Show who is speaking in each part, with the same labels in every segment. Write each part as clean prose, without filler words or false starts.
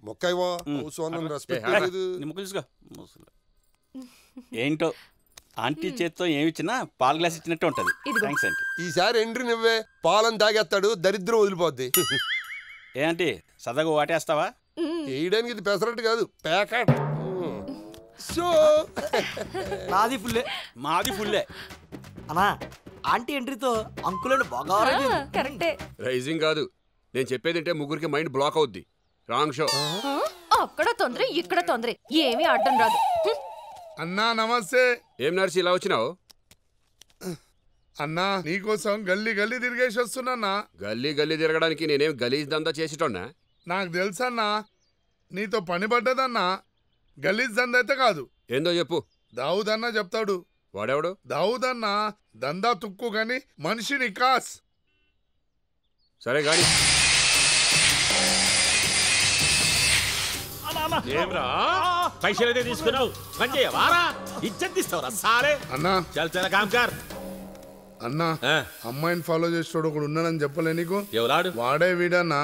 Speaker 1: మొక్కైవా respect లేదు.
Speaker 2: ఏంటో aunty చేత్తో ఏమిచ్చినా పాల గ్లాస్ ఇచ్చినట్టు ఉంటది. Thanks aunty.
Speaker 1: ఈసారి ఎంట్రీ నువ్వే పాలను తాగేస్తాడు, దరిద్రం వదిలిపోద్ది.
Speaker 2: ఏ ఆంటీ సరదాగా వాటేస్తావా?
Speaker 1: వేయడానికి ఇది పెసరట్టు కాదు, ప్యాకెట్.
Speaker 3: నాది ఫుల్లే.
Speaker 2: మాది ఫుల్లే.
Speaker 3: అన్నా ఆంటీ ఎంట్రీతో అంకులను బాగా
Speaker 4: కరెక్టే.
Speaker 5: రైజింగ్ కాదు, నేను చెప్పేదంటే ముగ్గురికి మైండ్ బ్లాక్ అవుద్ది. Wrong show.
Speaker 4: అక్కడ తొందర ఇక్కడ తొందర, ఏమీ అడ్డం రాదు.
Speaker 6: అన్నా నమస్తే.
Speaker 5: ఏం నర్సి ఇలా వచ్చినావు?
Speaker 6: అన్నా నీకోసం గల్లీ గల్లీ తిరిగేసి వస్తున్నా.
Speaker 5: గల్లీ గల్లీ తిరగడానికి నేనేం గలీజ్ దందా చేసేటోన్నా?
Speaker 6: నాకు తెలుసన్నా నీతో పని పడ్డదన్నా. గలీజ్ దందా అయితే కాదు.
Speaker 5: ఏందో చెప్పు.
Speaker 6: దావుద్ అన్న చెప్తాడు.
Speaker 5: వాడెవడు?
Speaker 6: దావుద్ అన్న దందా తుక్కు గాని మనిషి నికాస్.
Speaker 5: సరే గాని
Speaker 7: పైసలైతే తీసుకున్నావు, పని చేయవారా? ఇచ్చేస్తావురా సారే.
Speaker 6: అన్నా
Speaker 7: చల్ చల్ కామ్ కర్.
Speaker 6: అన్నా అమ్మాయిని ఫాలో చేసేటోడు ఒకడు ఉన్నాడని చెప్పలే నీకు?
Speaker 7: ఎవలాడు?
Speaker 6: వాడే వీడన్నా.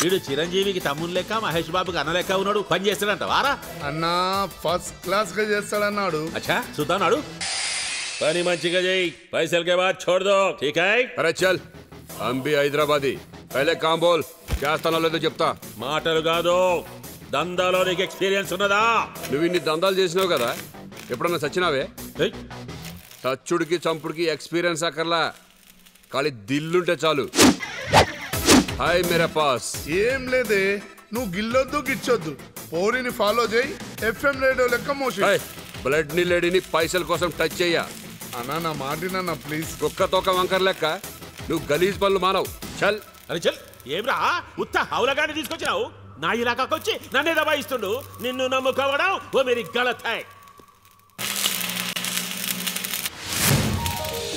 Speaker 7: వీడు చిరంజీవికి తమ్ముడు లెక్క, మహేష్ బాబుకి అన్న లెక్క ఉన్నాడు. పని చేస్తాడంట వారా?
Speaker 6: అన్నా ఫస్ట్ క్లాస్ గా చేస్తాడన్నాడు.
Speaker 7: అచ్చా చూద్దాన్నాడు. పని మంచిగా చేయి, పైసలకే బాద్ छोड़ दो, ठीक है?
Speaker 5: అరే చల్, అంబి హైదరాబాదీ. పైలే కామ్ బోల్, చేస్తానో లేదో చెప్తా.
Speaker 7: మాటలు కాదు, దందాలో నీకు ఎక్స్పీరియన్స్ ఉన్నదా?
Speaker 5: నువ్వు ఇన్ని దందాలు చేసినావు కదా, ఎప్పుడన్నా చచ్చినావే?
Speaker 7: ఏయ్,
Speaker 5: చచ్చుడికి చంపుడికి ఎక్స్పీరియన్స్ అక్కర్లా, ఖాళీ దిల్లుంటే చాలు. హాయ్ మేరా పాస్.
Speaker 6: ఏం లేదే, నువ్వు గిల్లొద్దు గిచ్చొద్దు, పోరిని ఫాలో చేయి. ఎఫ్ఎం రేడియో లెక్క మోసి.
Speaker 5: బ్లడ్ ని లేడీని పైసల కోసం టచ్ చెయ్య.
Speaker 6: అన్నా నా మాటినన్నా ప్లీజ్.
Speaker 5: కుక్క తోక వంకర లెక్క నువ్వు గలీజ్ పనులు మానవు. చల్.
Speaker 7: అరే చల్. ఏమ్రా ఉత్త హౌలగాన్ని తీసుకొచ్చినావు? నా ఇలాకాకొచ్చి నన్నే దబాయిస్తుండు. నిన్ను నమ్ముకోవడం ఓ మేరీ గలత్ హై.